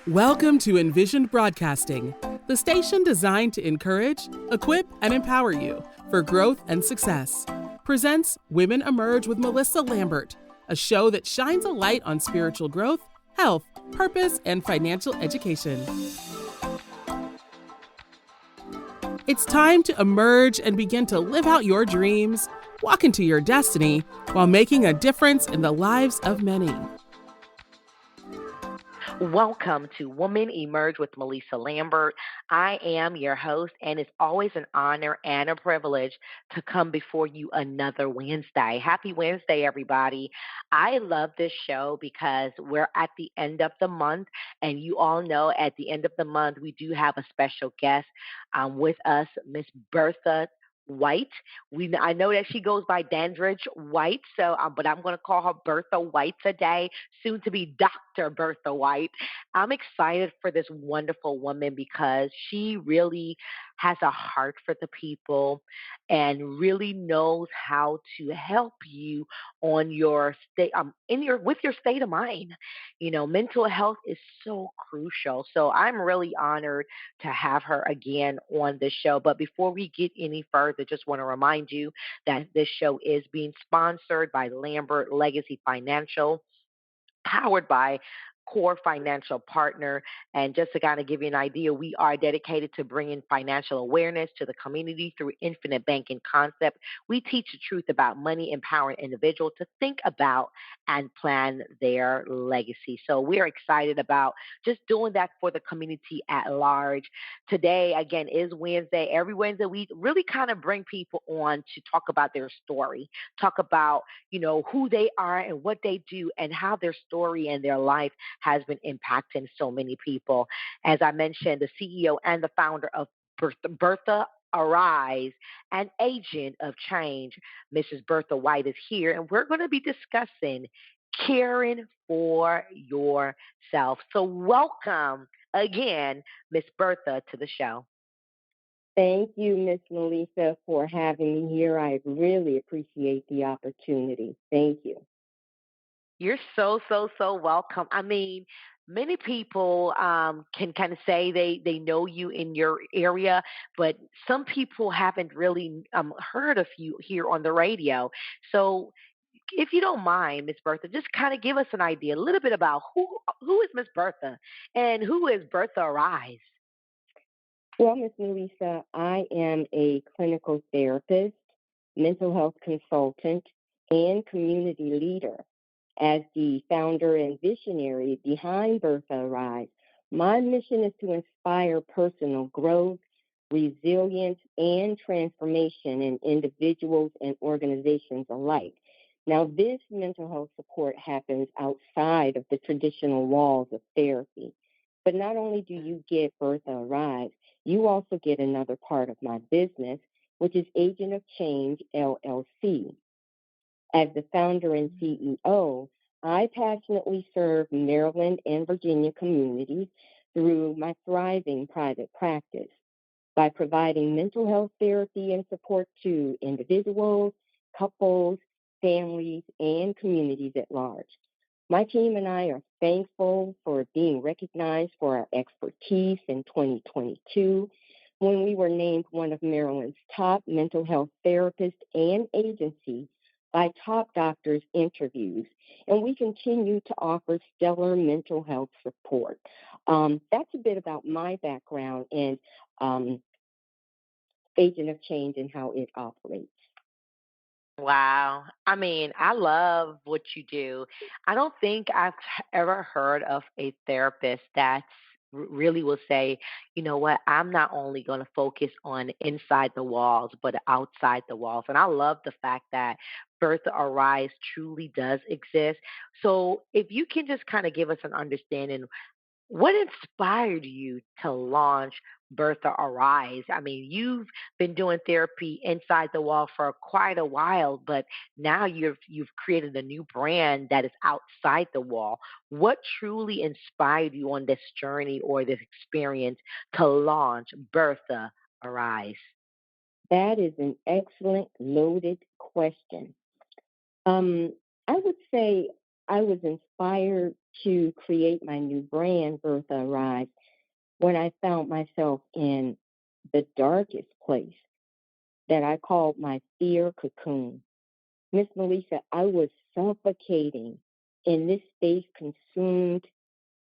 Welcome to Envisioned Broadcasting, the station designed to encourage, equip, and empower you for growth and success. Presents Women Emerge with Melissa Lambert, a show that shines a light on spiritual growth, health, purpose, and financial education. It's time to emerge and begin to live out your dreams, walk into your destiny, while making a difference in the lives of many. Welcome to Woman Emerge with Melissa Lambert. I am your host, and it's always an honor and a privilege to come before you another Wednesday. Happy Wednesday, everybody. I love this show because we're at the end of the month, and you all know at the end of the month, we do have a special guest with us, Miss Bertha White. I know that she goes by Dandridge White, but I'm going to call her Bertha White today, soon to be Dr. Bertha White. I'm excited for this wonderful woman because she really has a heart for the people and really knows how to help you on your state with your state of mind. You know, mental health is so crucial. So I'm really honored to have her again on the show. But before we get any further, just want to remind you that this show is being sponsored by Lambert Legacy Financial, powered by Core Financial Partner. And just to kind of give you an idea, we are dedicated to bringing financial awareness to the community through infinite banking concept. We teach the truth about money, empowering individuals to think about and plan their legacy. So we're excited about just doing that for the community at large. Today, again, is Wednesday. Every Wednesday, we really kind of bring people on to talk about their story, talk about, who they are and what they do and how their story and their life has been impacting so many people. As I mentioned, the CEO and the founder of Bertha Arise, an agent of change, Mrs. Bertha White is here, and we're going to be discussing caring for yourself. So welcome again, Miss Bertha, to the show. Thank you, Miss Melissa, for having me here. I really appreciate the opportunity. Thank you. You're so welcome. I mean, many people can kind of say they know you in your area, but some people haven't really heard of you here on the radio. So, if you don't mind, Miss Bertha, just kind of give us an idea, a little bit about who is Miss Bertha and who is Bertha Arise. Well, Miss Melissa, I am a clinical therapist, mental health consultant, and community leader. As the founder and visionary behind Bertha Arise, my mission is to inspire personal growth, resilience, and transformation in individuals and organizations alike. Now, this mental health support happens outside of the traditional walls of therapy. But not only do you get Bertha Arise, you also get another part of my business, which is Agent of Change, LLC. As the founder and CEO, I passionately serve Maryland and Virginia communities through my thriving private practice by providing mental health therapy and support to individuals, couples, families, and communities at large. My team and I are thankful for being recognized for our expertise in 2022 when we were named one of Maryland's top mental health therapists and agencies by Top Doctors Interviews, and we continue to offer stellar mental health support. That's a bit about my background and Agent of Change and how it operates. Wow. I mean, I love what you do. I don't think I've ever heard of a therapist that really will say, you know what, I'm not only going to focus on inside the walls, but outside the walls. And I love the fact that Bertha Arise truly does exist. So if you can just kind of give us an understanding, what inspired you to launch Bertha Arise? I mean, you've been doing therapy inside the wall for quite a while, but now you've created a new brand that is outside the wall. What truly inspired you on this journey or this experience to launch Bertha Arise? That is an excellent, loaded question. I would say I was inspired to create my new brand, Bertha Arrived, when I found myself in the darkest place that I called my fear cocoon. Miss Melissa, I was suffocating in this space, consumed,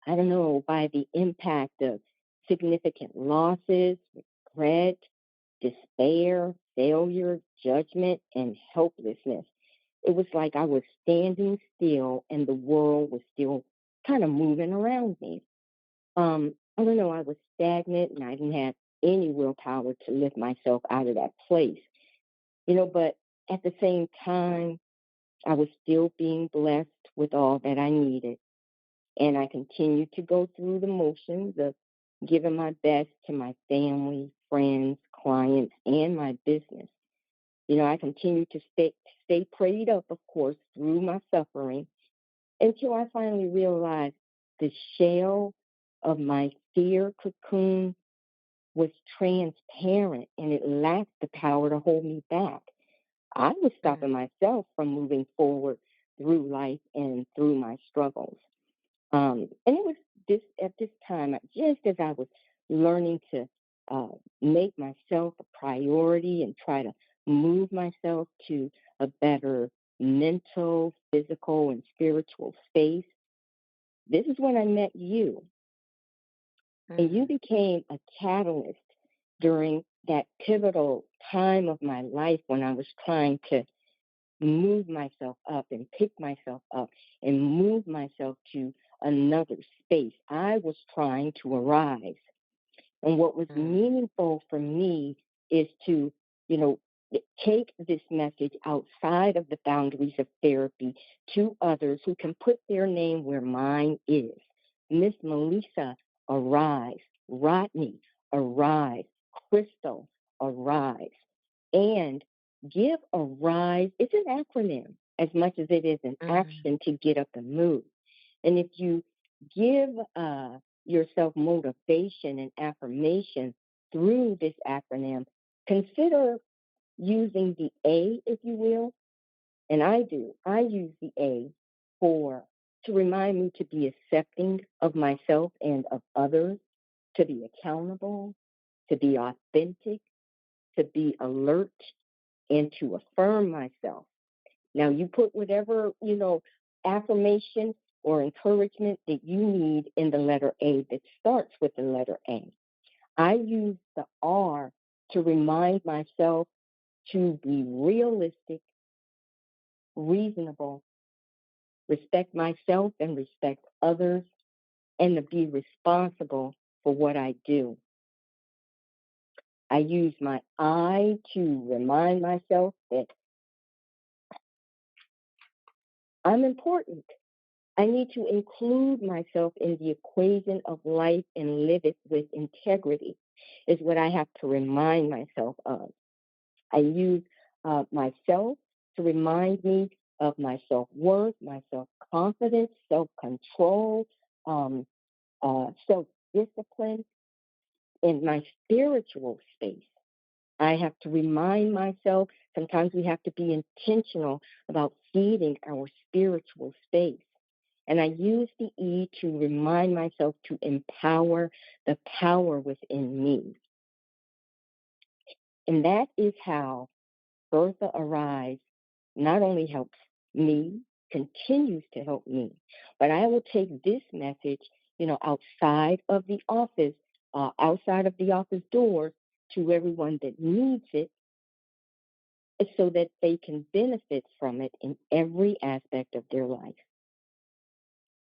I don't know, by the impact of significant losses, regret, despair, failure, judgment, and helplessness. It was like I was standing still and the world was still kind of moving around me. I don't know, I was stagnant and I didn't have any willpower to lift myself out of that place. But at the same time, I was still being blessed with all that I needed. And I continued to go through the motions of giving my best to my family, friends, clients, and my business. I continued to stay prayed up, of course, through my suffering until I finally realized the shell of my fear cocoon was transparent and it lacked the power to hold me back. I was Mm, stopping myself from moving forward through life and through my struggles. And it was this at this time, just as I was learning to uh, make myself a priority and try to move myself to a better mental, physical, and spiritual space. This is when I met you, and you mm, became a catalyst during that pivotal time of my life when I was trying to move myself up and pick myself up and move myself to another space. I was trying to arise. And what was mm, meaningful for me is to, you know, take this message outside of the boundaries of therapy to others who can put their name where mine is. Miss Melissa, arise. Rodney, arise. Crystal, arise. And give a rise. It's an acronym as much as it is an mm, action to get up and move. And if you give yourself motivation and affirmation through this acronym, consider using the A, if you will. And I do. I use the A for to remind me to be accepting of myself and of others, to be accountable, to be authentic, to be alert, and to affirm myself. Now, you put whatever, affirmation or encouragement that you need in the letter A that starts with the letter A. I use the R to remind myself to be realistic, reasonable, respect myself and respect others, and to be responsible for what I do. I use my I to remind myself that I'm important. I need to include myself in the equation of life and live it with integrity, is what I have to remind myself of. I use myself to remind me of my self worth, my self confidence, self control, um, self discipline, in my spiritual space. I have to remind myself, sometimes we have to be intentional about feeding our spiritual space. And I use the E to remind myself to empower the power within me. And that is how Bertha Arise not only helps me, continues to help me, but I will take this message, outside of the office doors to everyone that needs it so that they can benefit from it in every aspect of their life.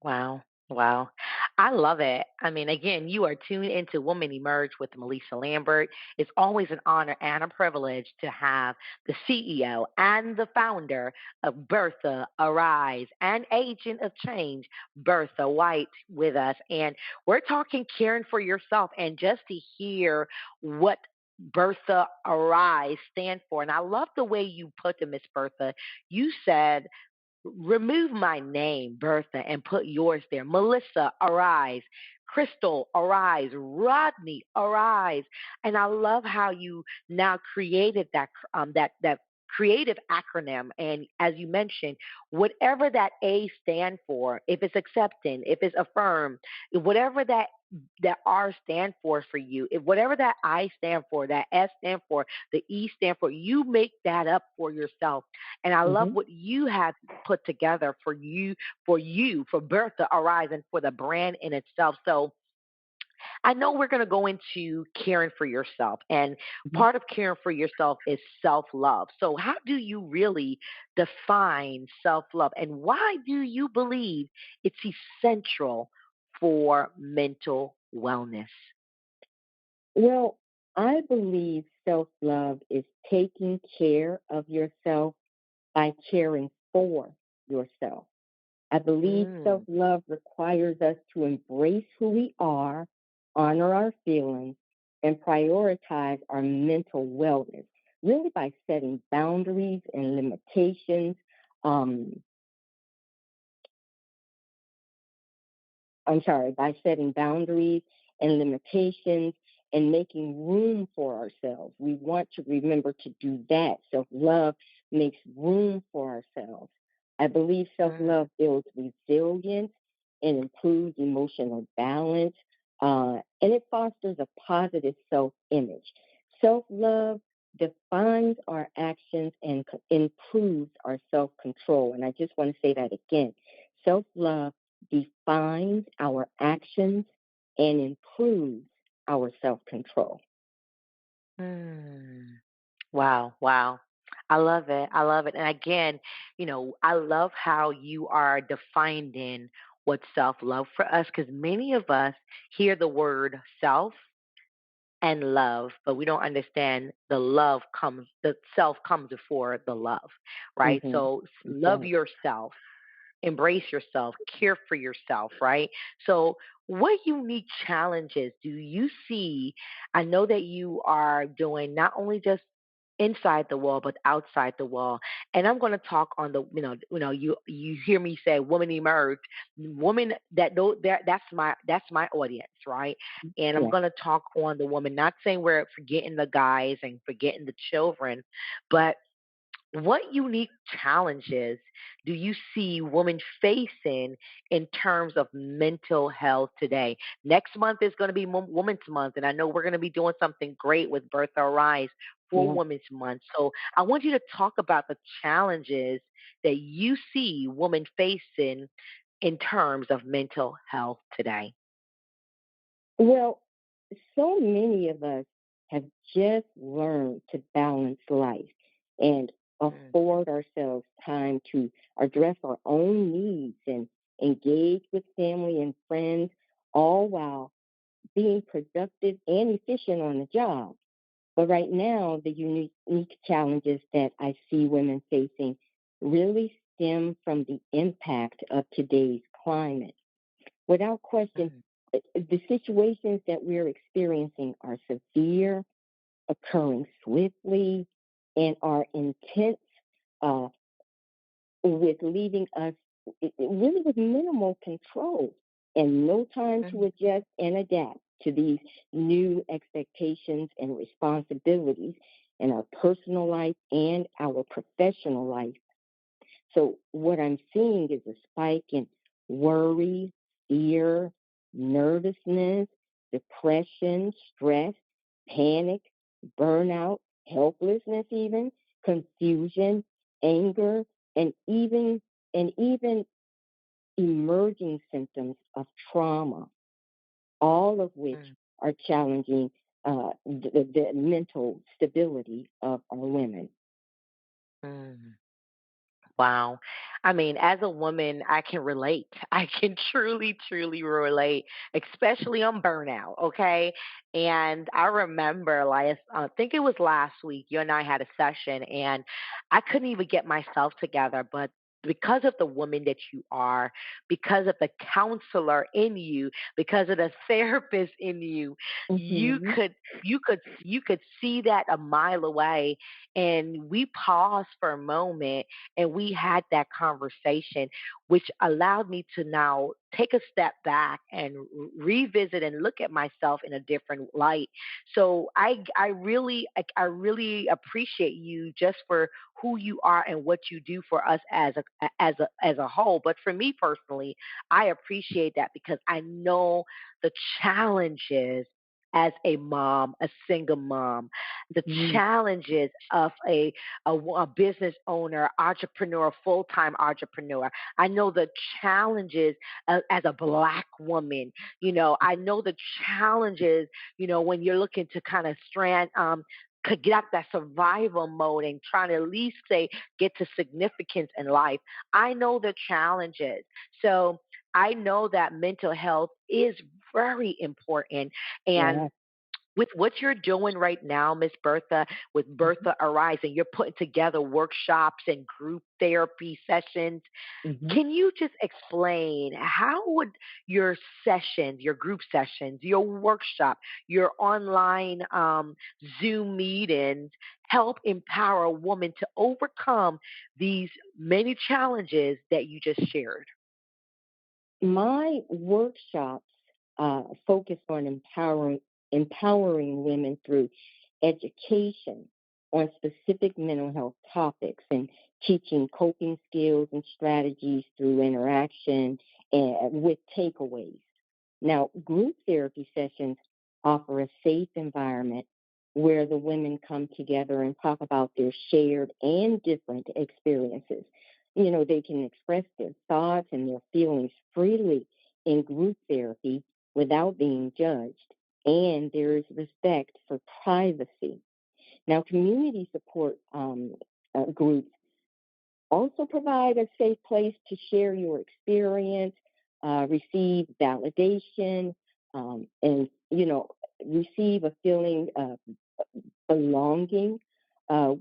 wow. Wow. I love it. I mean, again, you are tuned into Woman Emerge with Melissa Lambert. It's always an honor and a privilege to have the CEO and the founder of Bertha Arise and agent of change, Bertha White, with us. And we're talking caring for yourself and just to hear what Bertha Arise stand for. And I love the way you put it, Miss Bertha. You said remove my name, Bertha, and put yours there. Melissa, arise. Crystal, arise. Rodney, arise. And I love how you now created that creative acronym. And as you mentioned, whatever that A stand for, if it's accepting, if it's affirm, whatever that R stand for you, if whatever that I stand for, that S stand for, the E stand for, you make that up for yourself. And I love Hmm. what you have put together for Bertha Arise and for the brand in itself. So I know we're going to go into caring for yourself, and part of caring for yourself is self love. So, how do you really define self love, and why do you believe it's essential for mental wellness? Well, I believe self love is taking care of yourself by caring for yourself. I believe self Mm, love requires us to embrace who we are, honor our feelings, and prioritize our mental wellness, really by setting boundaries and limitations. Um, I'm sorry, by setting boundaries and limitations and making room for ourselves. We want to remember to do that. Self love makes room for ourselves. I believe self mm, love builds resilience and improves emotional balance, and it fosters a positive self image. Self love defines our actions and improves our self control. And I just want to say that again. Self love defines our actions and improves our self control. mm. Wow, wow. I love it. I love it. And again, I love how you are defining what self love for us because many of us hear the word self and love, but we don't understand the self comes before the love, right? Mm-hmm. So That's love right. yourself, embrace yourself, care for yourself, right? So, what unique challenges do you see? I know that you are doing not only just inside the wall but outside the wall, and I'm going to talk on the you hear me say woman emerge, woman that know that's my audience, right? And I'm Yeah. going to talk on the woman, not saying we're forgetting the guys and forgetting the children, but what unique challenges do you see women facing in terms of mental health today? Next month is going to be Women's Month, and I know we're going to be doing something great with Bertha Arise for Yeah. Women's Month. So I want you to talk about the challenges that you see women facing in terms of mental health today. Well, so many of us have just learned to balance life and Mm, afford ourselves time to address our own needs and engage with family and friends, all while being productive and efficient on the job. But right now, the unique challenges that I see women facing really stem from the impact of today's climate. Without question, mm, the situations that we're experiencing are severe, occurring swiftly, and are intense, uh, with leaving us really with minimal control and no time to mm, adjust and adapt to these new expectations and responsibilities in our personal life and our professional life. So, what I'm seeing is a spike in worry, fear, nervousness, depression, stress, panic, burnout, helplessness, even confusion, anger, and even emerging symptoms of trauma, all of which mm, are challenging the mental stability of our women. mm. Wow. I mean, as a woman, I can relate. I can truly, truly relate, especially on burnout. Okay. And I remember, like, I think it was last week, you and I had a session, and I couldn't even get myself together. But because of the woman that you are, because of the counselor in you, because of the therapist in you, you Hmm. could you could see that a mile away. And we paused for a moment and we had that conversation, which allowed me to now take a step back and revisit and look at myself in a different light. So I really appreciate you just for who you are and what you do for us as a whole. But for me personally, I appreciate that because I know the challenges as a mom, a single mom, the Mhm. challenges of a business owner, entrepreneur, full time entrepreneur. I know the challenges as a black woman. I know the challenges. When you're looking to kind of could get out that survival mode and trying to at least say get to significance in life. I know the challenges. So I know that mental health is very important. And Yeah. with what you're doing right now, Miss Bertha, with Mhm. Bertha Arising, you're putting together workshops and group therapy sessions. Mhm. Can you just explain how would your sessions, your group sessions, your workshop, your online Zoom meetings help empower a woman to overcome these many challenges that you just shared? My workshops focus on empowering women through education on specific mental health topics and teaching coping skills and strategies through interaction and with takeaways. Now, group therapy sessions offer a safe environment where the women come together and talk about their shared and different experiences. They can express their thoughts and their feelings freely in group therapy without being judged. And there is respect for privacy. Now, community support groups also provide a safe place to share your experience, receive validation, and receive a feeling of belonging,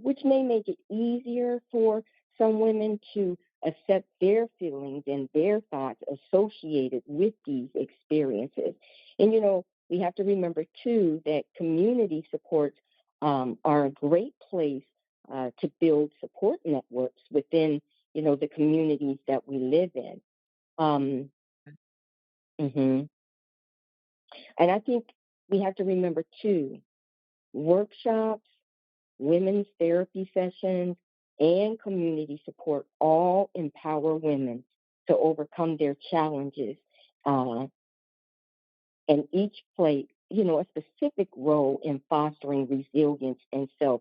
which may make it easier for some women to accept their feelings and their thoughts associated with these experiences. And we have to remember too that community supports are a great place to build support networks within the communities that we live in. Um, mhm. And I think we have to remember too, workshops, women's therapy sessions, and community support all empower women to overcome their challenges. Uh, and each play a specific role in fostering resilience and self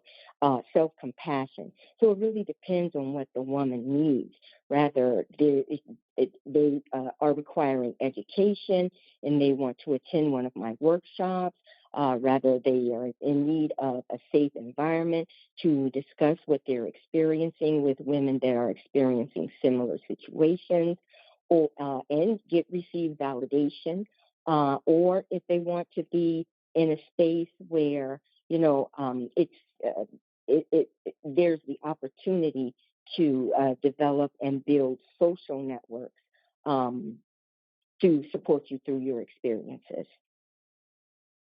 compassion. So it really depends on what the woman needs. Rather, they are requiring education and they want to attend one of my workshops. Rather, they are in need of a safe environment to discuss what they're experiencing with women that are experiencing similar situations, and receive validation, or if they want to be in a space where it's there's the opportunity to develop and build social networks um, to support you through your experiences.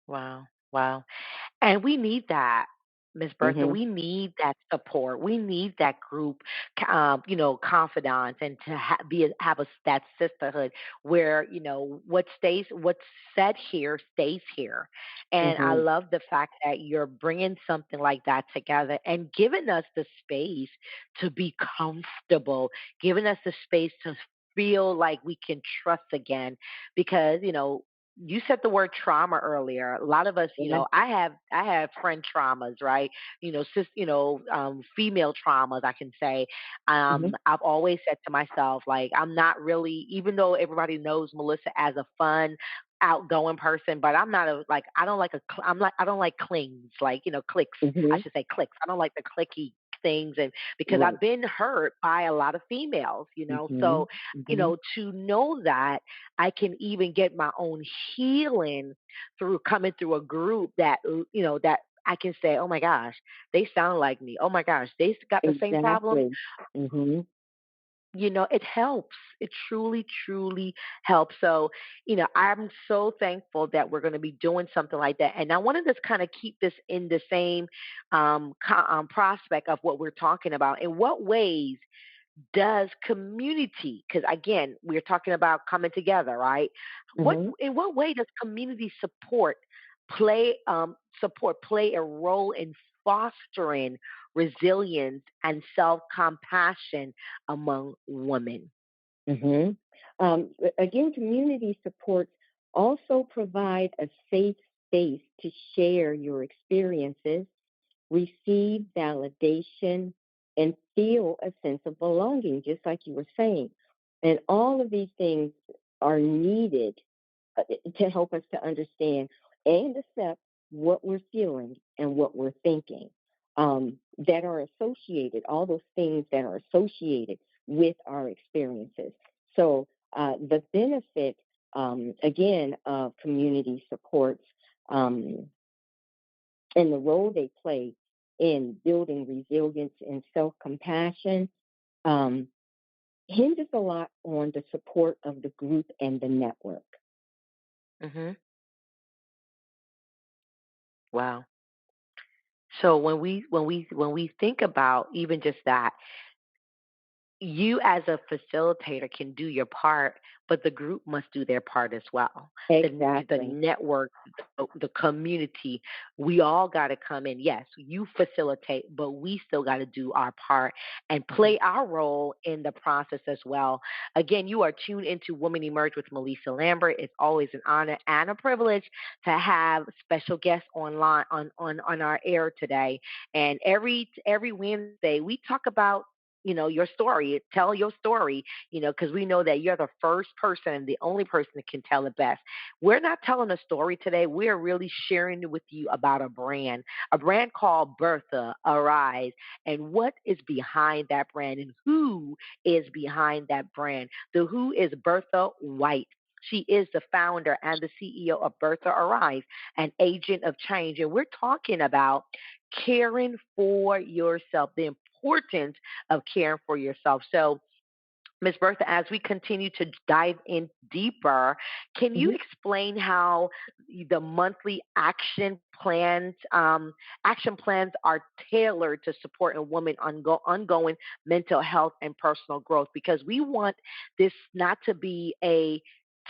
Wow. Wow. And we need that, Miss Bertha. Hmm. We need that support. We need that group, confidants, and to have that sisterhood where what's said here stays here. And I Hmm. love the fact that you're bringing something like that together and giving us the space to be comfortable, giving us the space to feel like we can trust again, because you said the word trauma earlier. A lot of us, Yeah. I have friend traumas, right? Female traumas, I can say. Hmm. I've always said to myself, like, I'm not really, even though everybody knows Melissa as a fun, outgoing person, but I'm not I don't like I don't like clings, like, clicks. I Hmm. should say clicks. I don't like the clicky things, and because Right. I've been hurt by a lot of females, Hmm. so, Hmm. to know that I can even get my own healing through coming through a group that I can say, "Oh my gosh, they sound like me. Oh my gosh, they got the same problem." Exactly. Hmm. It helps. It truly, truly helps. So, I'm so thankful that we're going to be doing something like that. And I want to just kind of keep this in the same prospect of what we're talking about. In what ways does community, because again, we're talking about coming together, right? What Hmm. in what way does community support play a role in fostering resilience and self-compassion among women? Hmm. Again, community supports also provide a safe space to share your experiences, receive validation, and feel a sense of belonging, just like you were saying. And all of these things are needed to help us to understand and accept what we're feeling and what we're thinking, that are associated, all those things that are associated with our experiences. So, the benefit, again, of community supports, um, and the role they play in building resilience and self compassion, um, hinges a lot on the support of the group and the network. Hmm. Wow. So when we think about even just that, you as a facilitator can do your part, but the group must do their part as well. The Exactly. network, the community, we all got to come in. Yes, you facilitate, but we still got to do our part and play our role in the process as well. Again, you are tuned into Women Emerge with Melissa Lambert. It's always an honor and a privilege to have special guests online on our air today. And every Wednesday we talk about your story. Tell your story, because we know that you're the first person and the only person that can tell it best. We're not telling a story today. We're really sharing with you about a brand called Bertha Arise, and what is behind that brand and who is behind that brand. The who is Bertha White. She is the founder and the CEO of Bertha Arise, an agent of change. And we're talking about caring for yourself, the importance of caring for yourself. So, Ms. Bertha, as we continue to dive in deeper, can you Mhm. explain how the monthly action plans are tailored to support a woman ongoing mental health and personal growth? Because we want this not to be a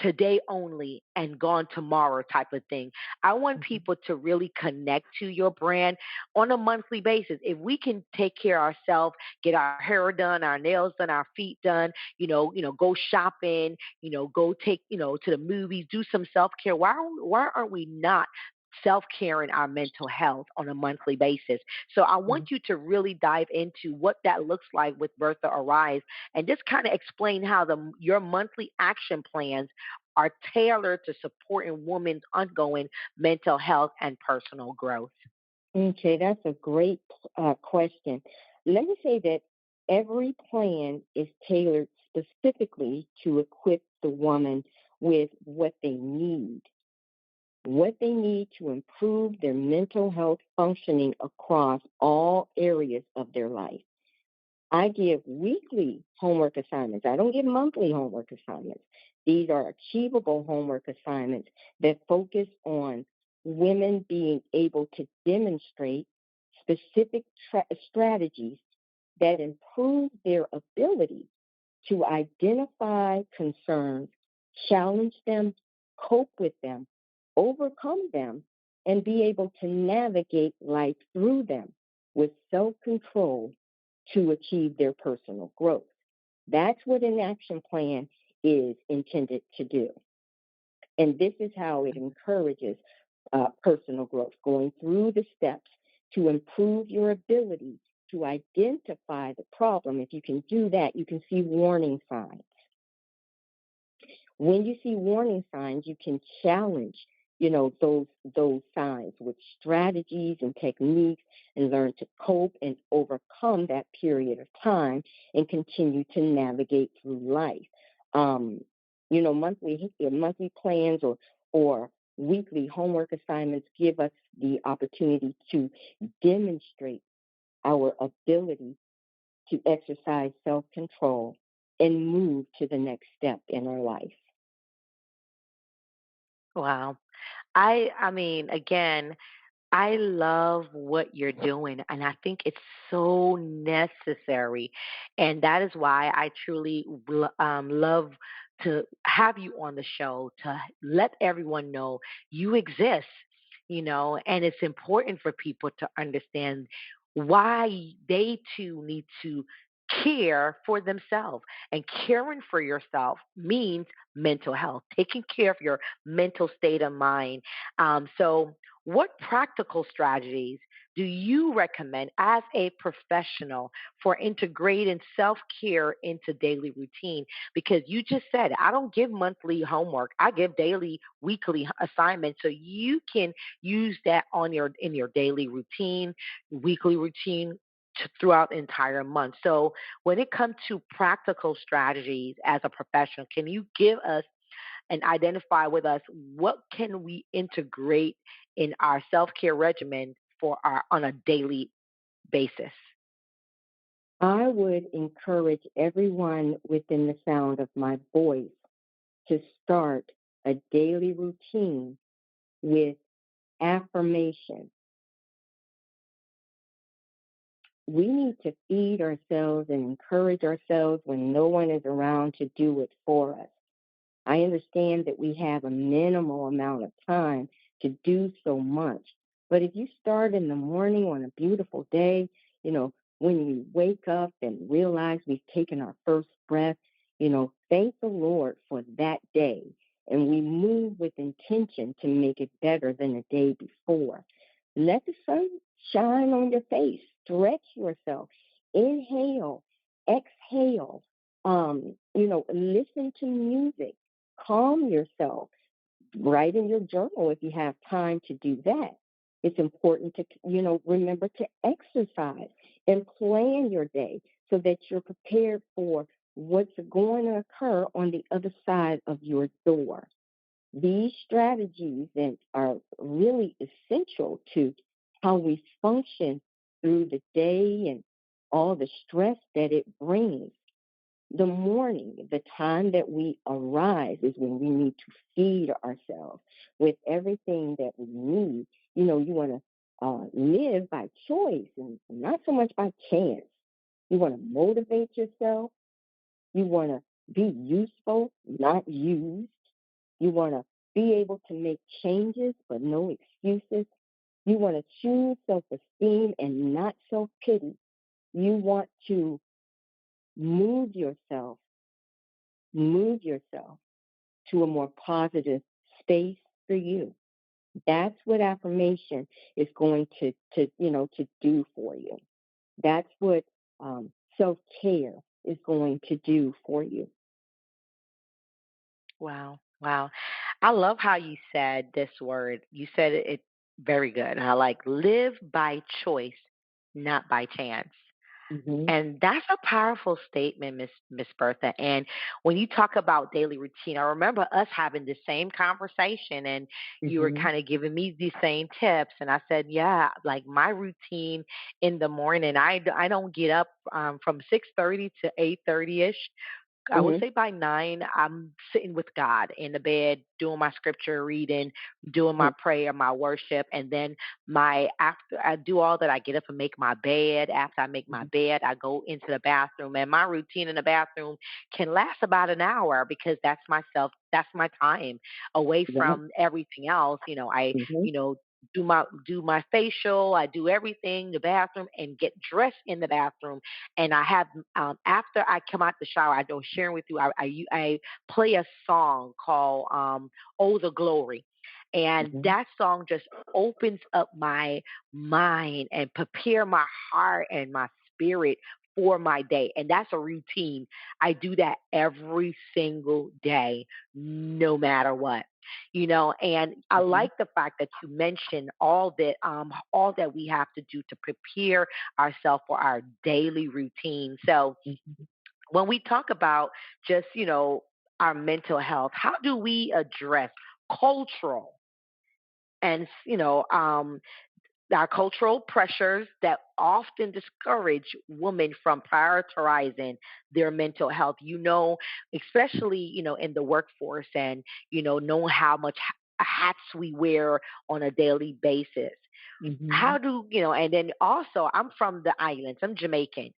today only and gone tomorrow type of thing. I want Mhm. people to really connect to your brand on a monthly basis. If we can take care of ourselves, get our hair done, our nails done, our feet done, go shopping, go take, to the movies, do some self care. Why aren't we not self caring our mental health on a monthly basis? So I want Mhm. you to really dive into what that looks like with Bertha Arise and just kind of explain how your monthly action plans are tailored to supporting women's ongoing mental health and personal growth. Okay, that's a great question. Let me say that every plan is tailored specifically to equip the woman with what they need to improve their mental health functioning across all areas of their life. I give weekly homework assignments. I don't give monthly homework assignments. These are achievable homework assignments that focus on women being able to demonstrate specific strategies that improve their ability to identify concerns, challenge them, cope with them, overcome them, and be able to navigate life through them with self control to achieve their personal growth. That's what an action plan is intended to do. And this is how it encourages personal growth, going through the steps to improve your ability to identify the problem. If you can do that, you can see warning signs. When you see warning signs, you can challenge, those signs with strategies and techniques and learn to cope and overcome that period of time and continue to navigate through life. Um, monthly plans or weekly homework assignments give us the opportunity to demonstrate our ability to exercise self-control and move to the next step in our life. Wow. I mean, again, I love what you're doing, and I think it's so necessary. And that is why I truly love to have you on the show to let everyone know you exist, and it's important for people to understand why they too need to care for themselves. And caring for yourself means mental health, taking care of your mental state of mind. So, what practical strategies do you recommend as a professional for integrating self care into daily routine? Because you just said, I don't give monthly homework, I give daily, weekly assignments. So you can use that in your daily routine, weekly routine. Throughout the entire month. So, when it comes to practical strategies as a professional, can you give us and identify with us what can we integrate in our self-care regimen for our on a daily basis? I would encourage everyone within the sound of my voice to start a daily routine with affirmation. We need to feed ourselves and encourage ourselves when no one is around to do it for us. I understand that we have a minimal amount of time to do so much. But if you start in the morning on a beautiful day, when you wake up and realize we've taken our first breath, thank the Lord for that day. And we move with intention to make it better than the day before. Let the sun shine on your face. Stretch yourself. Inhale, exhale. Listen to music. Calm yourself. Write in your journal if you have time to do that. It's important to, remember to exercise and plan your day so that you're prepared for what's going to occur on the other side of your door. These strategies are really essential to how we function through the day and all the stress that it brings. The morning, the time that we arise, is when we need to feed ourselves with everything that we need. You want to live by choice and not so much by chance. You want to motivate yourself. You want to be useful, not used. You want to be able to make changes, but no excuses. You want to choose self esteem and not self pity. You want to move yourself, move yourself to a more positive space for you. That's what affirmation is going to do for you. That's what self care is going to do for you. Wow. Wow. I love how you said this word. You said it very good. And I like live by choice, not by chance. Hmm. And that's a powerful statement, Miss Bertha. And when you talk about daily routine, I remember us having the same conversation, and you were Hmm. kind of giving me these same tips. And I said, yeah, like my routine in the morning, I don't get up from 6:30 to 8:30 ish. I would Hmm. say by 9, I'm sitting with God in the bed, doing my scripture reading, doing my prayer, my worship, and then my after I do all that, I get up and make my bed. After I make my Hmm. bed, I go into the bathroom, and my routine in the bathroom can last about an hour because that's my time away Right. from everything else. Hmm. You know, do my facial, I do everything, the bathroom, and get dressed in the bathroom. And I have after I come out the shower, I was sharing with you, I play a song called "Oh the Glory," and Hmm. that song just opens up my mind and prepare my heart and my spirit for my day. And that's a routine. I do that every single day, no matter what. And I Hmm. like the fact that you mentioned all that we have to do to prepare ourselves for our daily routine. So Hmm. when we talk about just, our mental health, how do we address cultural and, our cultural pressures that often discourage women from prioritizing their mental health, especially, in the workforce and, knowing how much hats we wear on a daily basis. Mhm. How do you know? And then also, I'm from the islands. I'm Jamaican.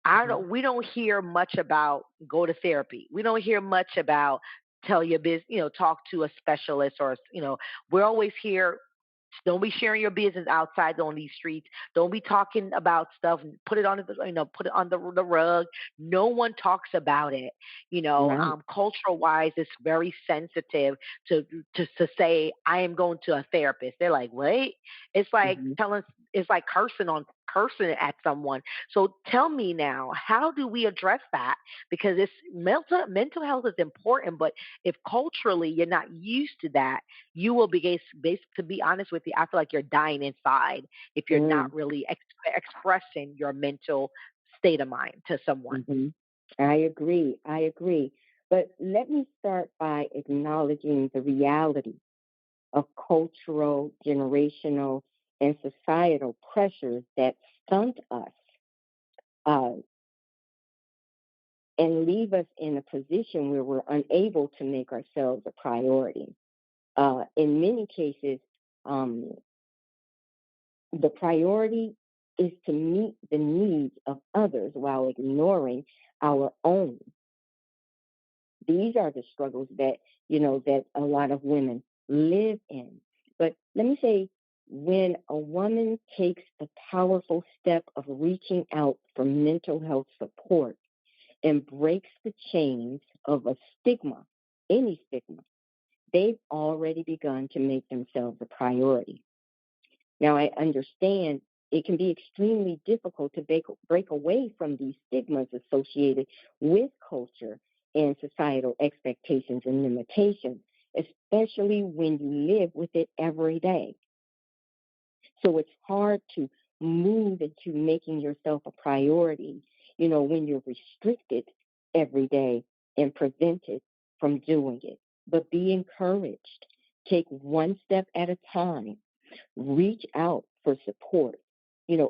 I Mhm. don't. We don't hear much about go to therapy. We don't hear much about tell your business. Talk to a specialist or we're always here. Don't be sharing your business outside on these streets. Don't be talking about stuff. Put it on put it on the rug. No one talks about it. Right. Cultural wise, it's very sensitive to to say I am going to a therapist. They're like, wait, it's like Hmm. telling, it's like cursing at someone. So tell me now, how do we address that? Because it's mental health is important, but if culturally you're not used to that, you will be to be honest with you, I feel like you're dying inside if you're not Mm. really expressing your mental state of mind to someone. Hmm. I agree. I agree. But let me start by acknowledging the reality of cultural, generational, and societal pressures that stunt us uh, and leave us in a position where we're unable to make ourselves a priority. In many cases, um, the priority is to meet the needs of others while ignoring our own. These are the struggles that, that a lot of women live in. But let me say, when a woman takes the powerful step of reaching out for mental health support and breaks the chains of a stigma, any stigma, they've already begun to make themselves a priority. Now, I understand it can be extremely difficult to break away from these stigmas associated with culture and societal expectations and limitations, especially when you live with it every day. So it's hard to move into making yourself a priority, when you're restricted every day and prevented from doing it. But be encouraged. Take one step at a time, reach out for support.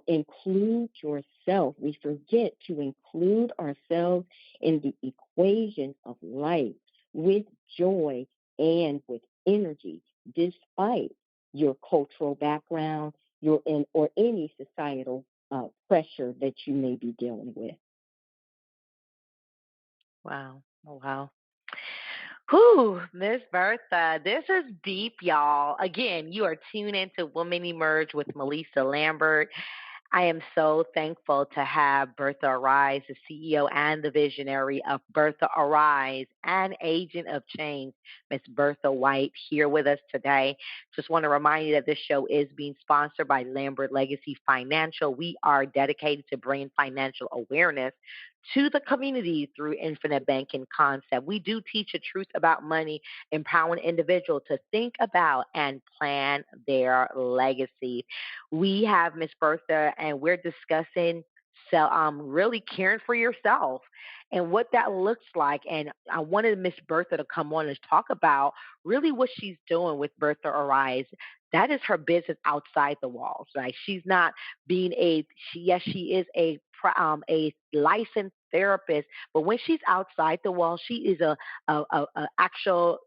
Include yourself. We forget to include ourselves in the equation of life with joy and with energy, despite your cultural background, or any societal pressure that you may be dealing with. Wow. Oh, wow. Whew, Miss Bertha, this is deep, y'all. Again, you are tuned into Woman Emerge with Melissa Lambert. I am so thankful to have Bertha Arise, the CEO and the visionary of Bertha Arise and agent of change, Miss Bertha White, here with us today. Just want to remind you that this show is being sponsored by Lambert Legacy Financial. We are dedicated to bringing financial awareness to the community through infinite banking concept. We do teach the truth about money, empowering individuals to think about and plan their legacy. We have Miss Bertha, and we're discussing really caring for yourself and what that looks like. And I wanted Miss Bertha to come on and talk about really what she's doing with Bertha Arise. That is her business outside the walls, right? She's not being yes, she is a licensed therapist, but when she's outside the wall, she is a actual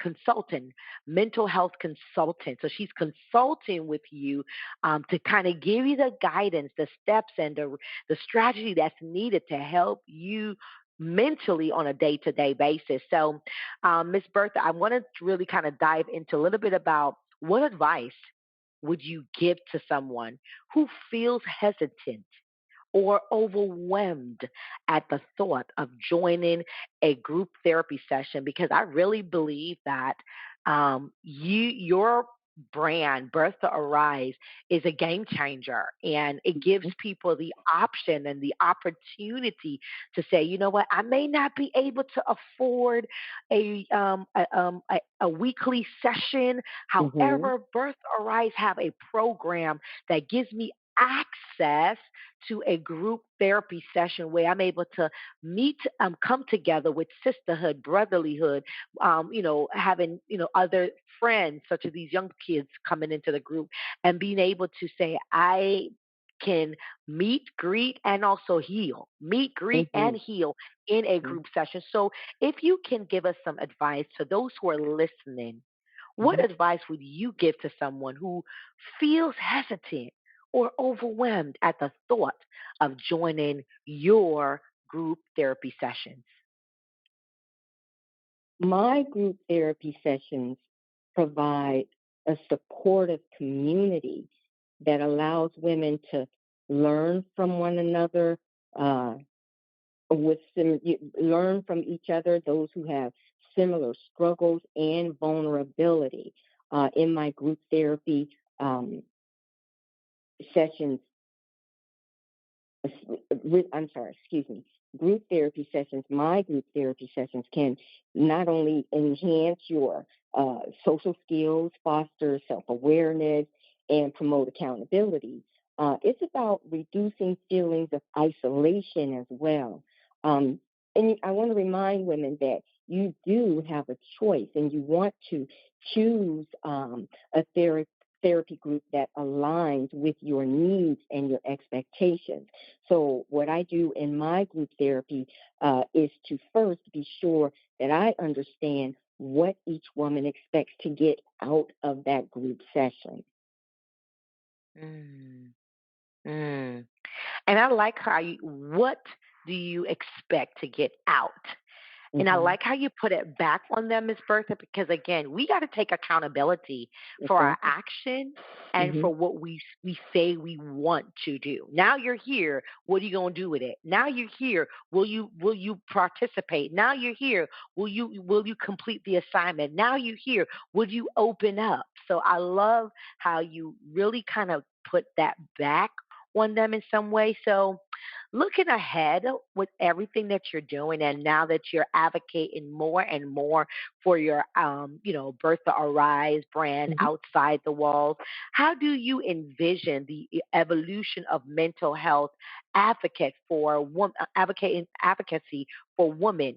consultant, mental health consultant. So she's consulting with you to kind of give you the guidance, the steps, and the strategy that's needed to help you mentally on a day-to-day basis. So, Miss Bertha, I want to really kind of dive into a little bit about what advice would you give to someone who feels hesitant or overwhelmed at the thought of joining a group therapy session, because I really believe that your brand, Bertha Arise, is a game changer, and it gives people the option and the opportunity to say, you know what, I may not be able to afford a weekly session. Hmm. However, Bertha Arise have a program that gives me access to a group therapy session where I'm able to come together with sisterhood, brotherlyhood, having, other friends, such as these young kids coming into the group and being able to say, I can meet, greet, and also heal, meet, greet, Hmm. and heal in a group session. So if you can give us some advice to those who are listening, What Mhm. advice would you give to someone who feels hesitant or overwhelmed at the thought of joining your group therapy sessions? My group therapy sessions provide a supportive community that allows women to learn from one another, uh, learn from each other, those who have similar struggles and vulnerability. In my group therapy um, sessions, I'm sorry, excuse me, group therapy sessions, my group therapy sessions can not only enhance your social skills, foster self awareness, and promote accountability. It's about reducing feelings of isolation as well. Um, and I want to remind women that you do have a choice and you want to choose a therapy group that aligns with your needs and your expectations. So, what I do in my group therapy is to first be sure that I understand what each woman expects to get out of that group session. Mm, mm. And I like how what do you expect to get out? And I Hmm. like how you put it back on them, Miss Bertha, because again, we got to take accountability for our Exactly. action and Hmm. for what we say we want to do. Now you're here. What are you gonna do with it? Now you're here. Will you participate? Now you're here. Will you complete the assignment? Now you're here. Will you open up? So I love how you really kind of put that back on them in some way. So looking ahead with everything that you're doing and now that you're advocating more and more for your Bertha Arise brand Hmm. outside the walls, how do you envision the evolution of mental health advocacy for women,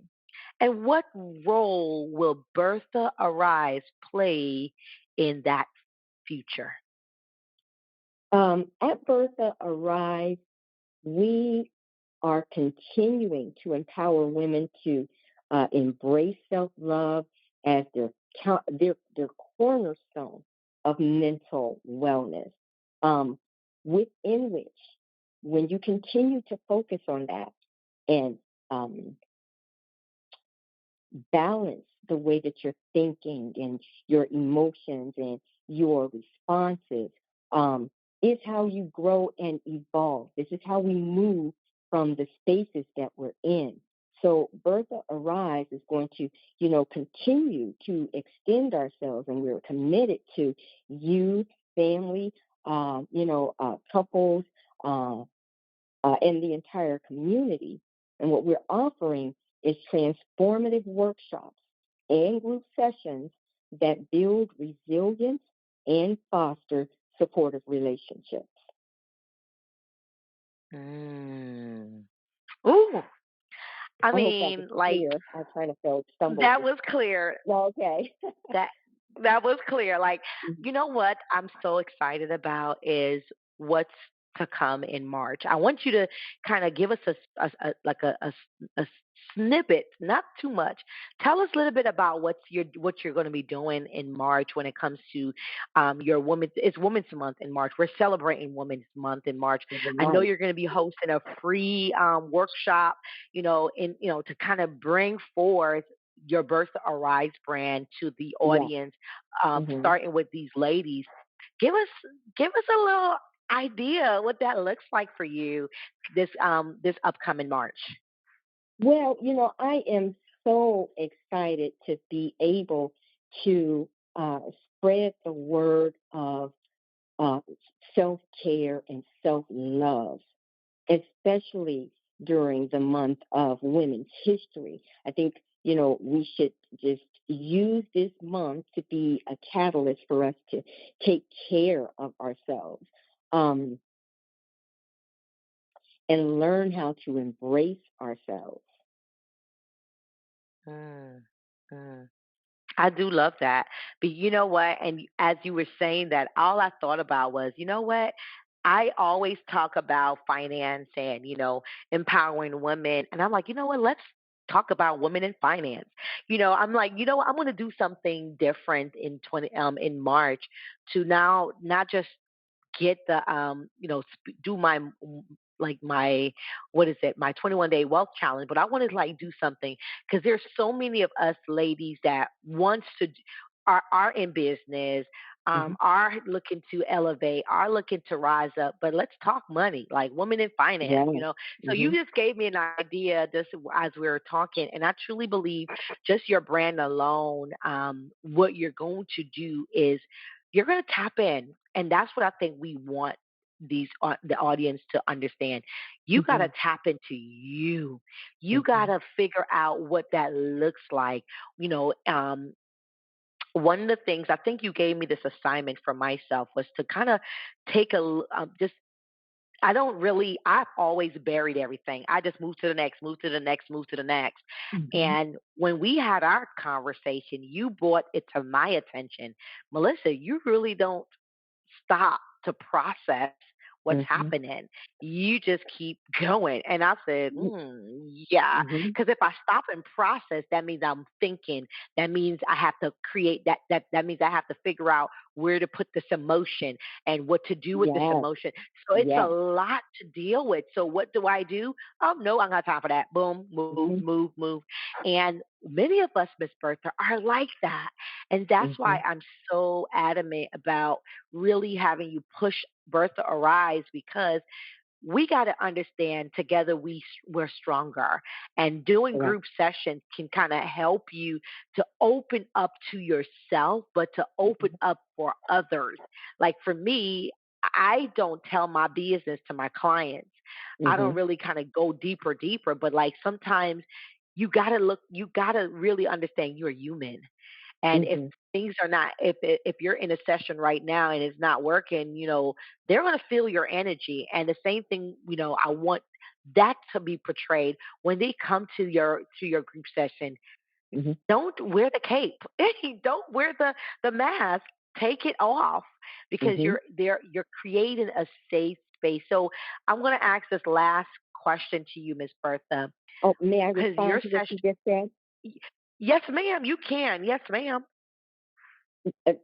and what role will Bertha Arise play in that future? At Bertha Arise, we are continuing to empower women to embrace self love as their cornerstone of mental wellness. Um, within which, when you continue to focus on that and um, balance the way that you're thinking and your emotions and your responses um, is how you grow and evolve. This is how we move from the spaces that we're in. So Bertha Arise is going to, continue to extend ourselves, and we're committed to youth, family, couples, uh, and the entire community. And what we're offering is transformative workshops and group sessions that build resilience and foster supportive relationships. Mm. Ooh, I I hope that was mean, like clear. I kind of felt stumbled. that was clear. Well, okay. That that was clear. Like, Mhm. you know what I'm so excited about is what's to come in March. I want you to kind of give us a snippet, not too much. Tell us a little bit about what you're going to be doing in March when it comes to your woman. It's Women's Month in March. We're celebrating Women's Month in March. Every I know month. you're going to be hosting a free workshop, to kind of bring forth your Bertha Arise brand to the Yeah. audience, Hmm. starting with these ladies. Give us give us a little idea what that looks like for you this upcoming March. Well, I am so excited to be able to spread the word of uh, self care and self love, especially during the month of Women's History. I think, we should just use this month to be a catalyst for us to take care of ourselves um, and learn how to embrace ourselves. Mm, mm. I do love that. But you know what? And as you were saying that, all I thought about was, you know what? I always talk about finance and, empowering women. And I'm like, you know what? Let's talk about women in finance. I'm like, you know what? I'm going to do something different in March to now not just get the do like my what is it, my 21-day wealth challenge, but I want to like do something because there's so many of us ladies that wants to are in business, Hmm. are looking to elevate, are looking to rise up, but let's talk money, like women in finance, Yes. so you Hmm. just gave me an idea just as we were talking, and I truly believe just your brand alone, what you're going to do is you're going to tap in, and that's what I think we want the audience to understand. You got Hmm. to tap into you. You got Hmm. to figure out what that looks like. You know, one of the things I think you gave me this assignment for myself was to kind of just. I don't really. I've always buried everything. I just move to the next, move to the next, move to the next. Hmm. And when we had our conversation, you brought it to my attention, Melissa. You really don't stop to process what's Hmm. happening. You just keep going. And I said, yeah. Hmm. Because if I stop and process, that means I'm thinking. That means I have to create that means I have to figure out where to put this emotion and what to do with this Yes. emotion. So it's a Yes. lot to deal with. So what do I do? Oh no, I don't got time for that. Boom, move, Hmm. move, move. And many of us, Miss Bertha, are like that. And that's why Hmm. I'm so adamant about really having you push Bertha Arise because we got to understand together we're stronger, and doing Correct. group sessions can kind of help you to open up to yourself but to open Hmm. up for others. Like for me, I don't tell my business to my clients. I don't Hmm. really kind of go deeper, but like sometimes you got to really understand you're human, and if Hmm. things are not, if you're in a session right now and it's not working, they're going to feel your energy. And the same thing, I want that to be portrayed when they come to your group session. Hmm. Don't wear the cape. Don't wear the mask. Take it off because Hmm. you're creating a safe space. So I'm going to ask this last question to you, Miss Bertha, Oh, may I because respond your to what session. you just said? Yes, ma'am. You can. Yes, ma'am.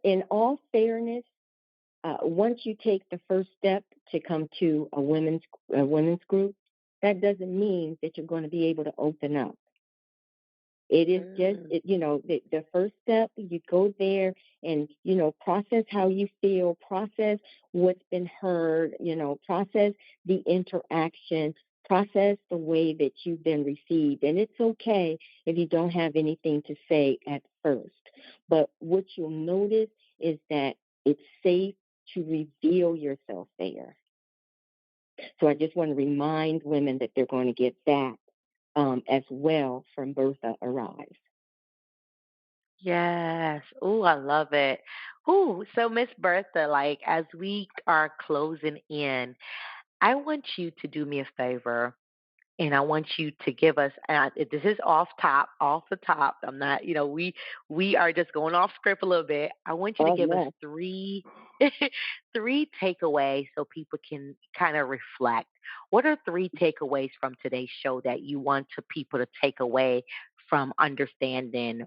In all fairness, once you take the first step to come to a women's group, that doesn't mean that you're going to be able to open up. It is just, Mm. the first step. You go there and, process how you feel, process what's been heard, process the interaction, process the way that you've been received. And it's okay if you don't have anything to say at first. But what you'll notice is that it's safe to reveal yourself there. So I just want to remind women that they're going to get that as well from Bertha Arise. Yes. Oh, I love it. Oh, so Miss Bertha, like as we are closing in, I want you to do me a favor. And I want you to give us. This is off the top. I'm not. We are just going off script a little bit. I want you to Oh, give us yes. three takeaways so people can kind of reflect. What are three takeaways from today's show that you want to people to take away from understanding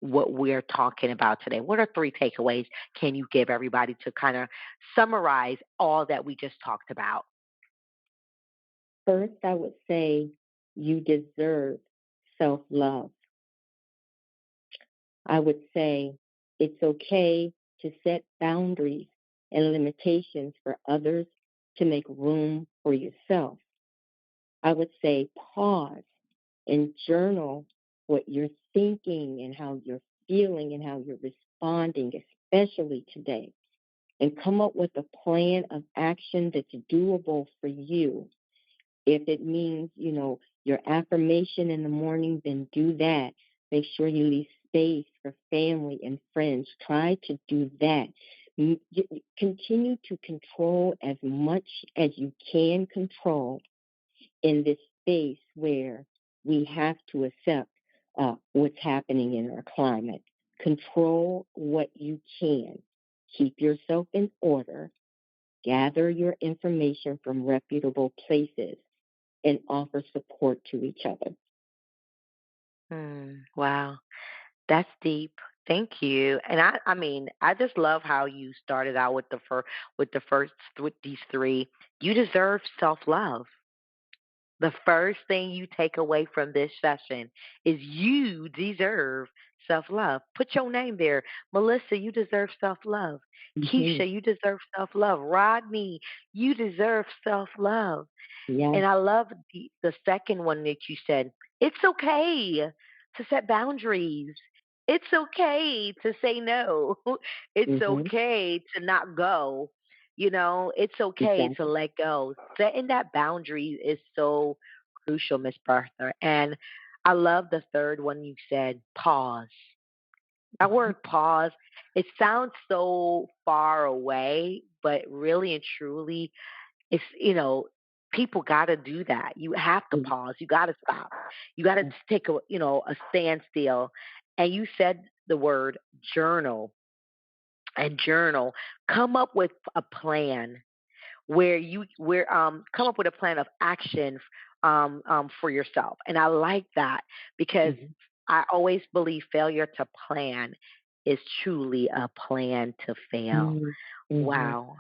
what we're talking about today? What are three takeaways can you give everybody to kind of summarize all that we just talked about? First, I would say you deserve self love. I would say it's okay to set boundaries and limitations for others to make room for yourself. I would say pause and journal what you're thinking and how you're feeling and how you're responding, especially today, and come up with a plan of action that's doable for you. If it means, your affirmation in the morning, then do that. Make sure you leave space for family and friends. Try to do that. Continue to control as much as you can control in this space where we have to accept what's happening in our climate. Control what you can. Keep yourself in order. Gather your information from reputable places and offer support to each other. Wow. That's deep. Thank you. And I mean, I just love how you started out with with these three. You deserve self-love. The first thing you take away from this session is you deserve self-love. Put your name there. Melissa, you deserve self-love. Hmm. Keisha, you deserve self-love. Rodney, you deserve self-love. Yes. And I love the second one that you said. It's okay to set boundaries. It's okay to say no. It's Hmm. okay to not go. It's okay to Exactly. let go. Setting that boundary is so crucial, Miss Bertha. And I love the third one you said, pause. That word pause, it sounds so far away, but really and truly, people gotta do that. You have to Mhm. pause. You gotta stop. You gotta take a standstill. And you said the word journal and journal. Come up with a plan where come up with a plan of action for yourself. And I like that because Mhm. I always believe failure to plan is truly a plan to fail. Mhm. Mhm. Wow.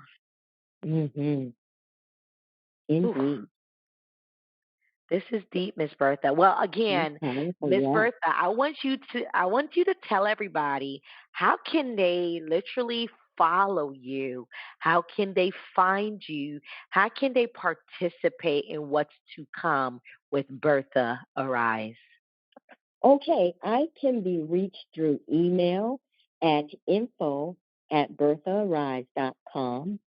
Mhm. Oof. Indeed. This is deep, Miss Bertha. Well, That's again, powerful. Miss Yeah. Bertha, I want you to tell everybody how can they literally follow you? How can they find you? How can they participate in what's to come with Bertha Arise? Okay. I can be reached through email at info@berthaarise.com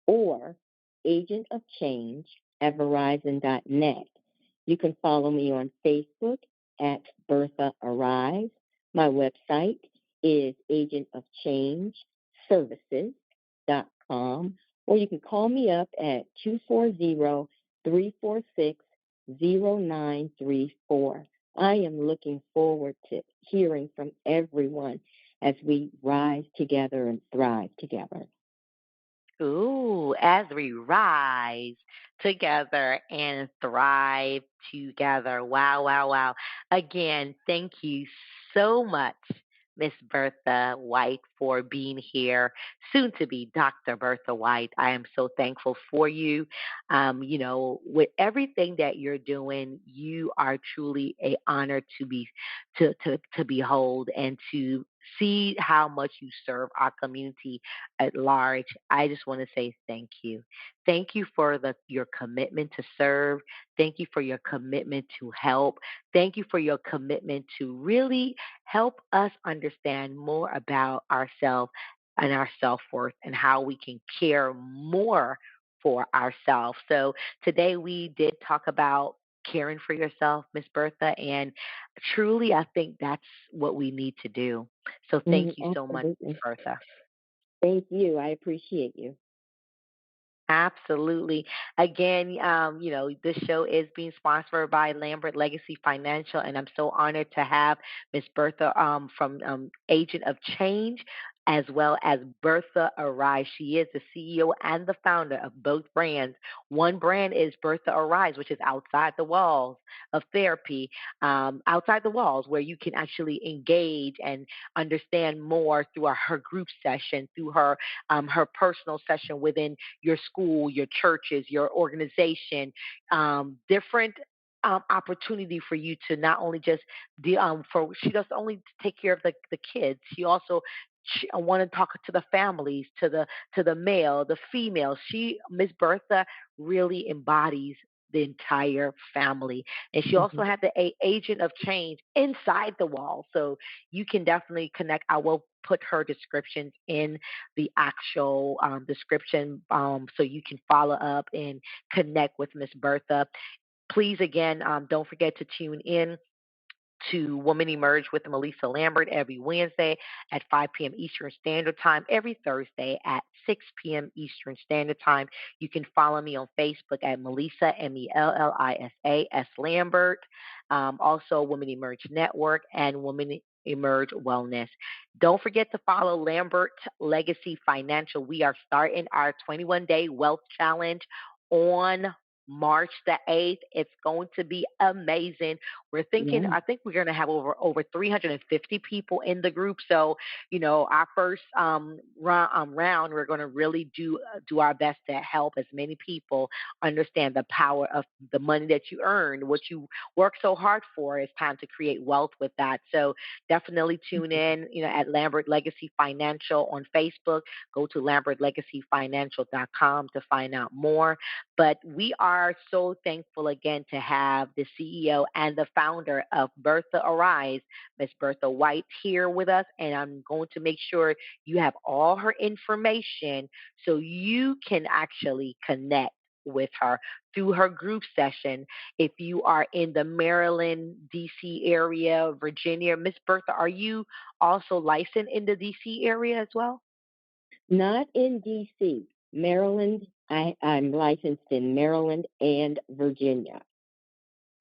or agent of change at verizon.net. You can follow me on Facebook at Bertha Arise. My website is agentofchangeservices.com, or you can call me up at 240-346-0934. I am looking forward to hearing from everyone as we rise together and thrive together. Ooh, as we rise together and thrive together. Wow, wow, wow. Again, thank you so much, Miss Bertha White, for being here. Soon to be Dr. Bertha White. I am so thankful for you. With everything that you're doing, you are truly a honor to behold and to see how much you serve our community at large. I just want to say thank you. Thank you for your commitment to serve. Thank you for your commitment to help. Thank you for your commitment to really help us understand more about ourselves and our self worth and how we can care more for ourselves. So today we did talk about caring for yourself, Miss Bertha, and truly I think that's what we need to do. So thank you so much, Miss Absolutely. Bertha. Thank you. I appreciate you. Absolutely. Again, this show is being sponsored by Lambert Legacy Financial, and I'm so honored to have Miss Bertha from Agent of Change, as well as Bertha Arise. She is the CEO and the founder of both brands. One brand is Bertha Arise, which is outside the walls of therapy, outside the walls where you can actually engage and understand more through her group session, through her personal session within your school, your churches, your organization, different opportunity for you to not only just for she doesn't only take care of the kids, she also want to talk to the families, to the male, the female. Miss Bertha really embodies the entire family, and she also Mhm. had the agent of change inside the wall. So you can definitely connect. I will put her descriptions in the actual description so you can follow up and connect with Miss Bertha. Please, again, don't forget to tune in to Woman Emerge with Melissa Lambert every Wednesday at 5 p.m. Eastern Standard Time, every Thursday at 6 p.m. Eastern Standard Time. You can follow me on Facebook at Melissa, Mellisa S. Lambert. Also, Women Emerge Network and Women Emerge Wellness. Don't forget to follow Lambert Legacy Financial. We are starting our 21-day wealth challenge on March the 8th. It's going to be amazing. We're thinking, Yeah. I think we're going to have over 350 people in the group. So, our first round, we're going to really do our best to help as many people understand the power of the money that you earn, what you work so hard for. It's time to create wealth with that. So definitely tune in, at Lambert Legacy Financial on Facebook. Go to lambertlegacyfinancial.com to find out more. But we are so thankful again to have the CEO and the founder of Bertha Arise, Miss Bertha White, here with us. And I'm going to make sure you have all her information so you can actually connect with her through her group session. If you are in the Maryland, D.C. area, Virginia, Miss Bertha, are you also licensed in the D.C. area as well? Not in D.C. Maryland. I'm licensed in Maryland and Virginia.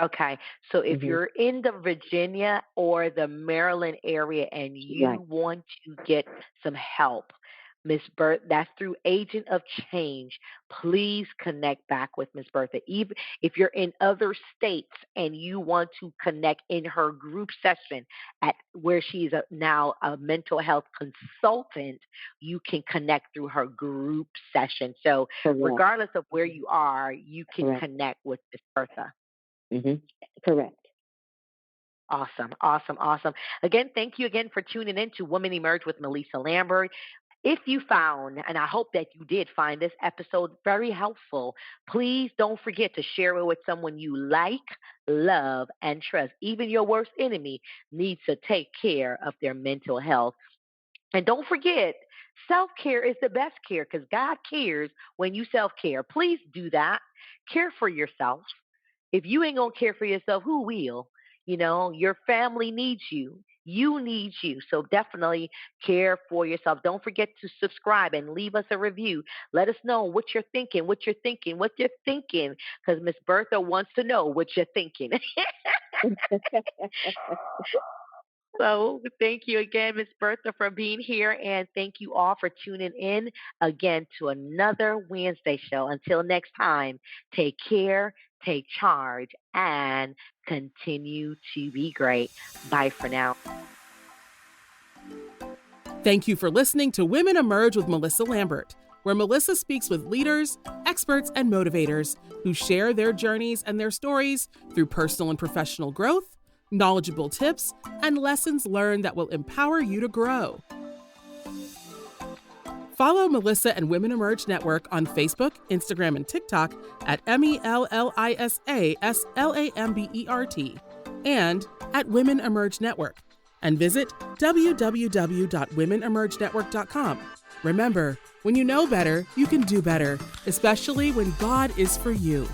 Okay, so if Hmm. you're in the Virginia or the Maryland area and Right. you want to get some help, Miss Bert, that's through Agent of Change. Please connect back with Miss Bertha. Even if you're in other states and you want to connect in her group session at where she's now a mental health consultant, you can connect through her group session. So Correct. regardless of where you are, you can Correct. connect with Miss Bertha. Hmm. Correct. Awesome, awesome, awesome. Again, thank you again for tuning in to Women Emerge with Melissa Lambert. If you found, and I hope that you did find this episode very helpful, please don't forget to share it with someone you like, love, and trust. Even your worst enemy needs to take care of their mental health. And don't forget, self care is the best care because God cares when you self care. Please do that. Care for yourself. If you ain't gonna care for yourself, who will? Your family needs you. You need you. So definitely care for yourself. Don't forget to subscribe and leave us a review. Let us know what you're thinking, because Miss Bertha wants to know what you're thinking. So thank you again, Miss Bertha, for being here. And thank you all for tuning in again to another Wednesday show. Until next time, take care, take charge, and continue to be great. Bye for now. Thank you for listening to Women Emerge with Melissa Lambert, where Melissa speaks with leaders, experts, and motivators who share their journeys and their stories through personal and professional growth, knowledgeable tips, and lessons learned that will empower you to grow. Follow Melissa and Women Emerge Network on Facebook, Instagram, and TikTok at MELLISASLAMBERT and at Women Emerge Network. And visit www.womenemergenetwork.com. Remember, when you know better, you can do better, especially when God is for you.